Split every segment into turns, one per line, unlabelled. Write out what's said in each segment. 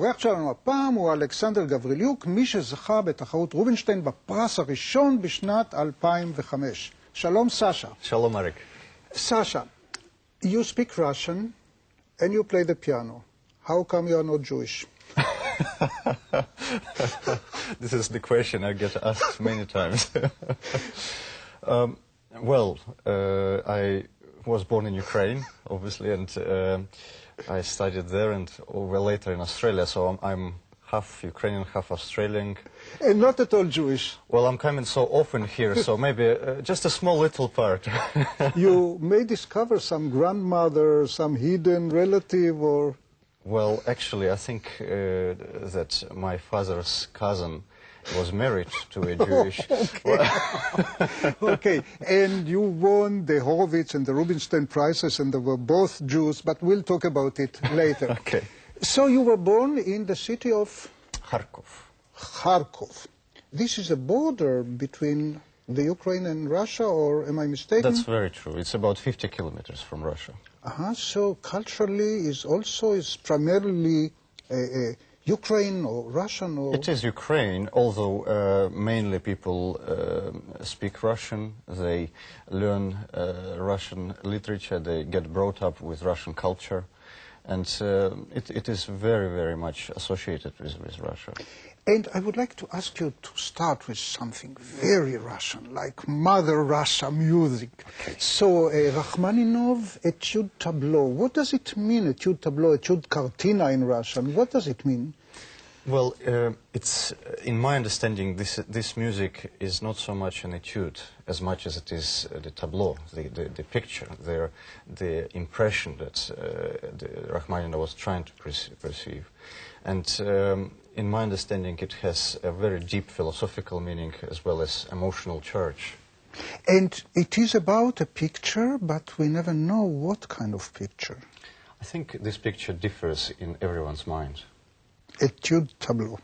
האורח שלנו הפעם הוא אלכסנדר גבריליוק, מי שזכה בתחרות רובינשטיין בפרס הראשון בשנת 2005. שלום סשה.
Shalom, Arik.
Sasha, you speak Russian and you play the piano. How come you are not Jewish?
This is the question I get asked many times. I was born in Ukraine, obviously, and I studied there and later in Australia, so I'm half Ukrainian, half Australian.
And not at all Jewish.
Well, I'm coming so often here, so maybe just a small little part.
You may discover some grandmother, some hidden relative, or...
Well, actually, I think that my father's cousin was married to a Jewish...
Okay, and you won the Horowitz and the Rubinstein prizes, and they were both Jews, but we'll talk about it later.
Okay.
So you were born in the city of...
Kharkov.
Kharkov. This is a border between the Ukraine and Russia, or am I mistaken?
That's very true. It's about 50 kilometers from Russia.
So culturally is primarily Ukraine or Russian? Or...
It is Ukraine, although mainly people speak Russian. They learn Russian literature. They get brought up with Russian culture. And it is very, very much associated with Russia.
And I would like to ask you to start with something very Russian, like Mother Russia music.
Okay.
So, Rachmaninov, Etude Tableau. What does it mean, Etude Tableau, Etude Kartina in Russian? What does it mean?
Well, it's, in my understanding, this music is not so much an etude as much as it is the tableau, the picture, the impression that Rachmaninoff was trying to perceive. And in my understanding, it has a very deep philosophical meaning as well as emotional charge.
And it is about a picture, but we never know what kind of picture.
I think this picture differs in everyone's mind.
Etude Tableau.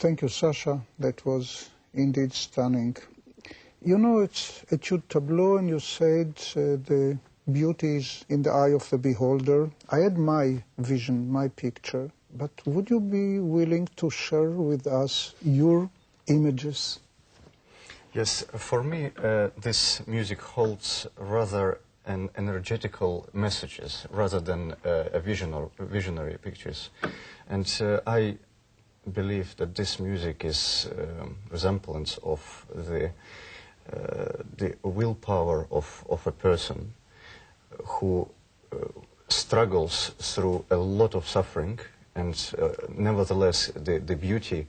Thank you, Sasha. That was indeed stunning. You know, it's Etude Tableau, and you said the beauty is in the eye of the beholder. I had my vision, my picture, but would you be willing to share with us your images?
Yes, for me, this music holds rather an energetical messages rather than visionary pictures. And I believe that this music is resemblance of the willpower of a person who struggles through a lot of suffering, and nevertheless the beauty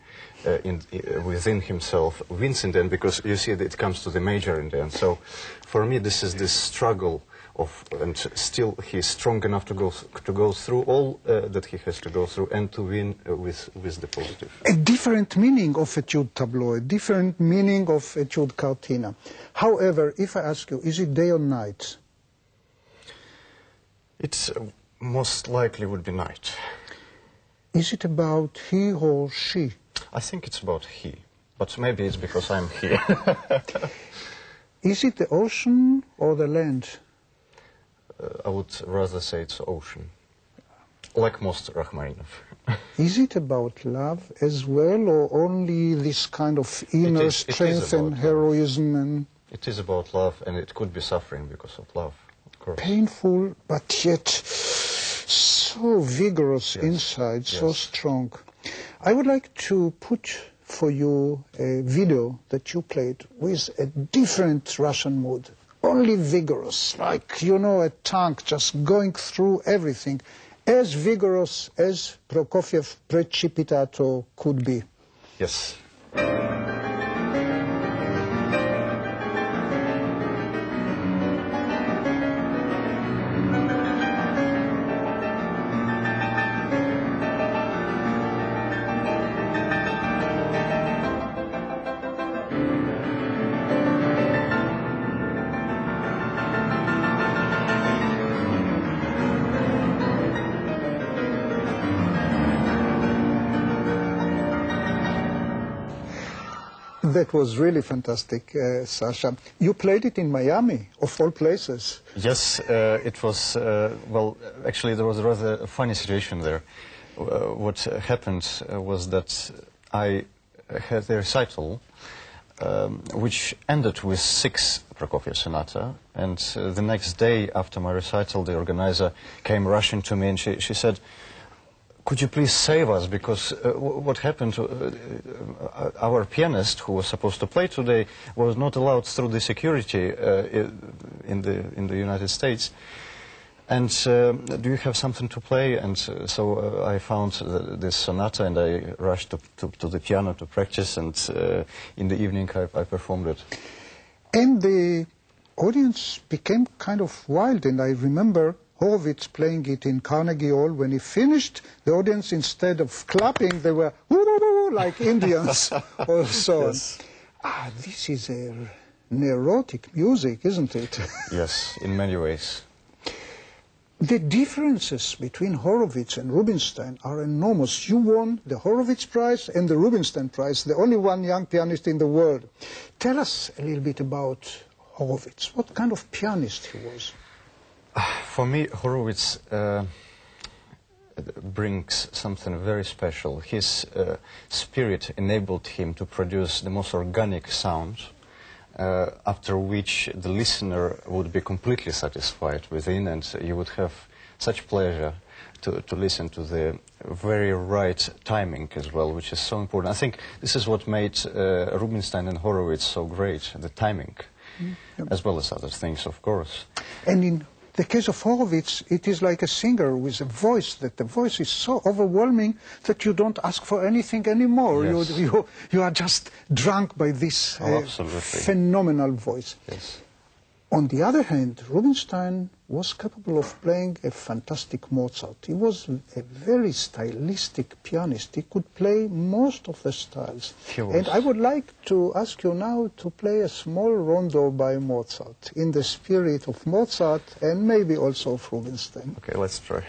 within himself wins in the end, because you see that it comes to the major in the end. So for me this is this struggle of, and still he's strong enough to go through all that he has to go through and to win with the positive.
A different meaning of Etude Tableau, a different meaning of Etude Cartina. However, if I ask you, is it day or night?
It most likely would be night.
Is it about he or she?
I think it's about he, but maybe it's because I'm here.
Is it the ocean or the land?
I would rather say it's ocean, like most Rachmaninoff.
Is it about love as well, or only this kind of inner strength and heroism? And
it is about love, and it could be suffering because of love, of course.
Painful, but yet so vigorous inside, so strong. I would like to put for you a video that you played with a different Russian mood. Only vigorous, like, you know, a tank just going through everything. As vigorous as Prokofiev Precipitato could be.
Yes.
That was really fantastic, Sasha. You played it in Miami, of all places.
Yes, it was, well, actually there was a rather funny situation there. What happened was that I had a recital which ended with 6 Prokofiev sonata, and the next day after my recital the organizer came rushing to me and she said, "Could you please save us, because what happened, our pianist who was supposed to play today was not allowed through the security in the United States, and do you have something to play?" And so I found this sonata and I rushed to the piano to practice, and in the evening I performed it.
And the audience became kind of wild, and I remember Horowitz playing it in Carnegie Hall. When he finished, the audience, instead of clapping, they were woo-woo-woo, like Indians or so on. Ah, this is a neurotic music, isn't it?
Yes, in many ways.
The differences between Horowitz and Rubinstein are enormous. You won the Horowitz Prize and the Rubinstein Prize, the only one young pianist in the world. Tell us a little bit about Horowitz. What kind of pianist he was?
For me, Horowitz brings something very special. His spirit enabled him to produce the most organic sound, after which the listener would be completely satisfied within, and you would have such pleasure to listen to the very right timing as well, which is so important. I think this is what made Rubinstein and Horowitz so great, the timing, as well as other things, of course.
And in the case of Horowitz, it is like a singer with a voice, that the voice is so overwhelming that you don't ask for anything anymore.
Yes.
You are just drunk by this phenomenal voice.
Yes.
On the other hand, Rubinstein was capable of playing a fantastic Mozart. He was a very stylistic pianist. He could play most of the styles. And I would like to ask you now to play a small rondo by Mozart, in the spirit of Mozart and maybe also of Rubinstein.
Okay, let's try.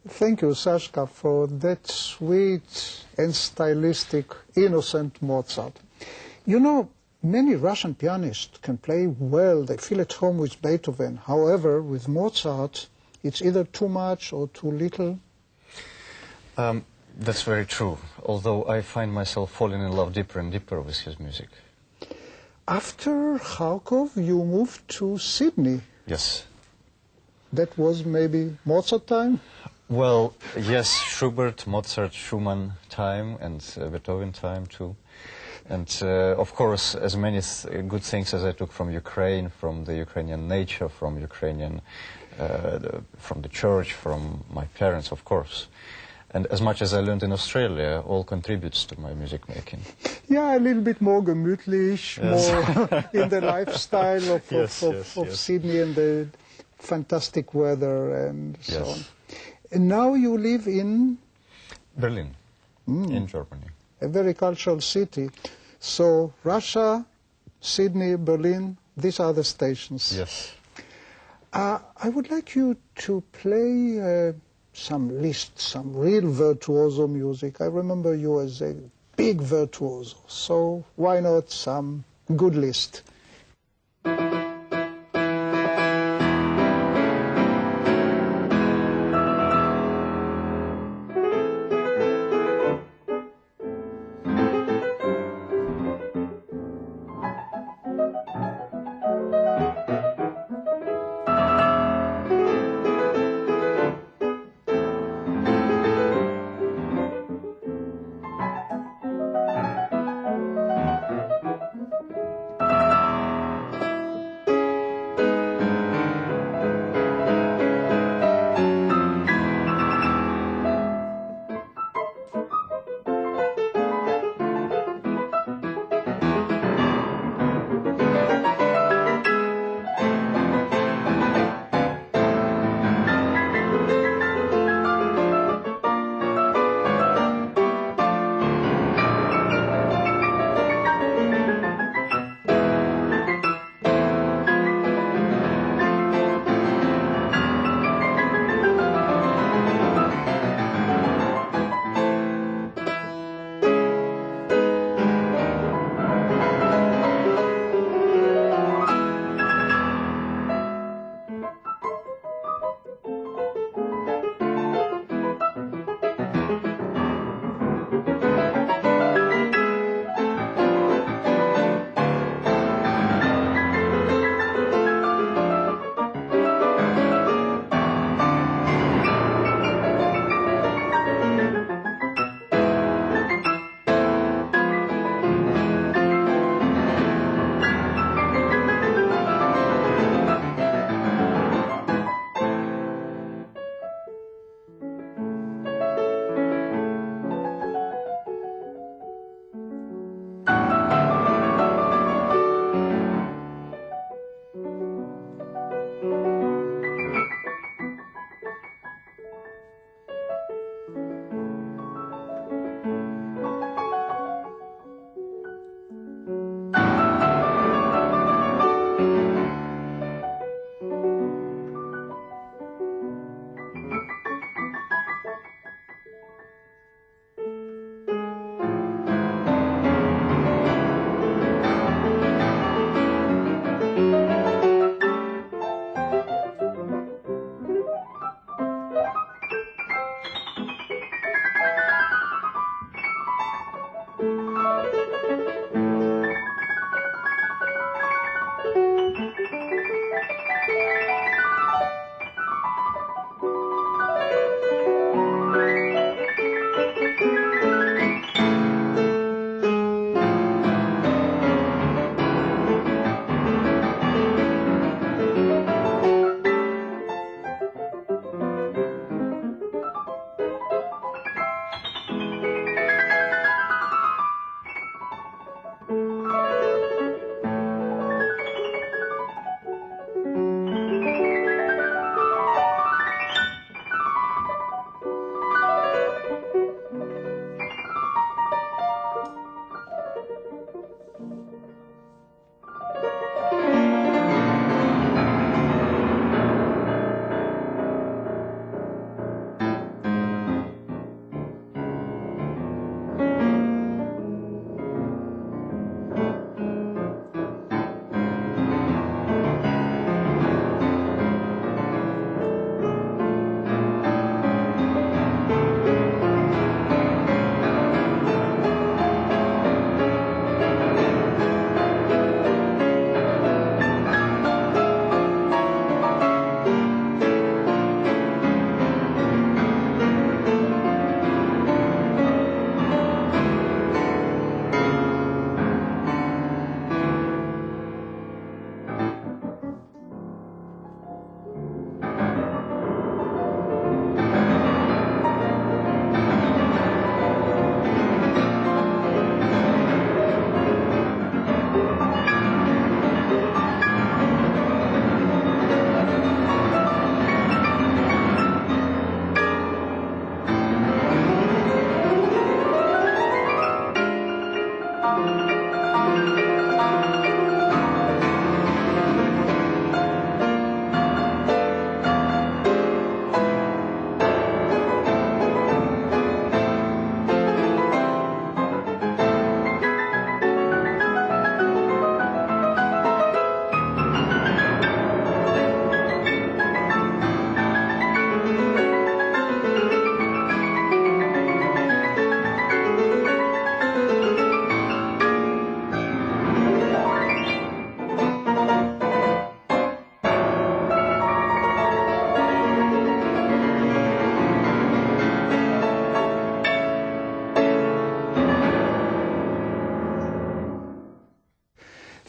Thank you, Sashka, for that sweet and stylistic, innocent Mozart. You know, many Russian pianists can play well, they feel at home with Beethoven. However, with Mozart, it's either too much or too little.
That's very true, although I find myself falling in love deeper and deeper with his music.
After Kharkov, you moved to Sydney.
Yes.
That was maybe Mozart time?
Well, yes, Schubert, Mozart, Schumann time, and Beethoven time too. And of course, as many good things as I took from Ukraine, from the Ukrainian nature, from the church, from my parents, of course. And as much as I learned in Australia, all contributes to my music making.
Yeah, a little bit more gemütlich, more in the lifestyle of Sydney and the fantastic weather and so on. And now you live in?
Berlin, in Germany.
A very cultural city. So Russia, Sydney, Berlin, these are the stations.
Yes.
I would like you to play some Liszt, some real virtuoso music. I remember you as a big virtuoso, so why not some good Liszt?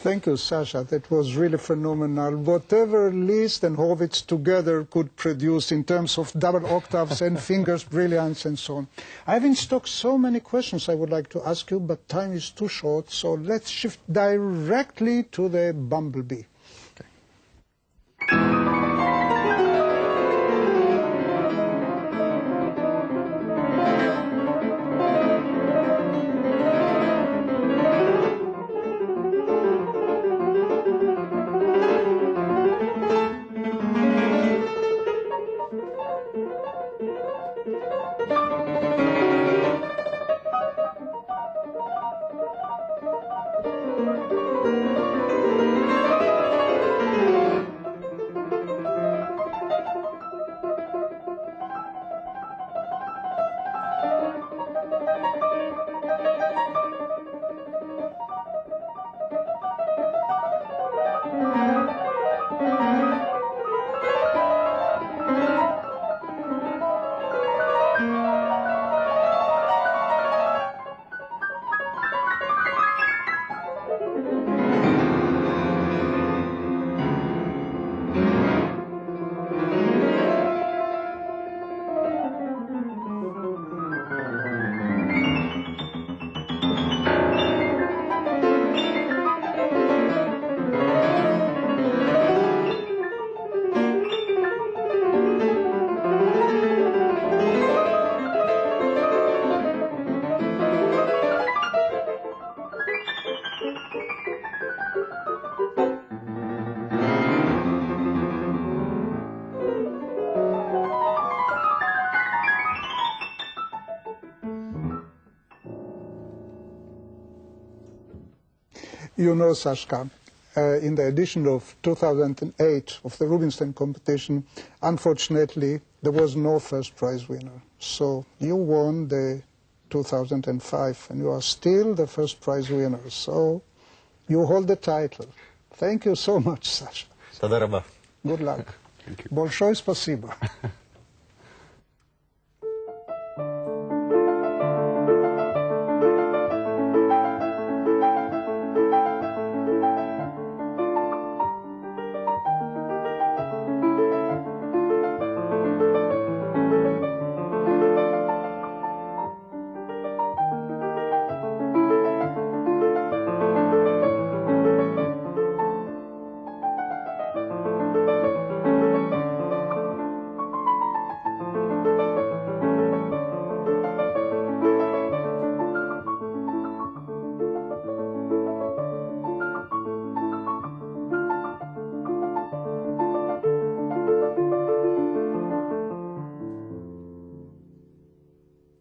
Thank you, Sasha. That was really phenomenal. Whatever Liszt and Horowitz together could produce in terms of double octaves and fingers brilliance and so on. I have in stock so many questions I would like to ask you, but time is too short, so let's shift directly to the Bumblebee. You know, Sasha, in the edition of 2008 of the Rubinstein competition, unfortunately, there was no first prize winner. So you won the 2005, and you are still the first prize winner. So you hold the title. Thank you so much, Sasha.
Tודה רבה.
Good luck. Большое спасибо.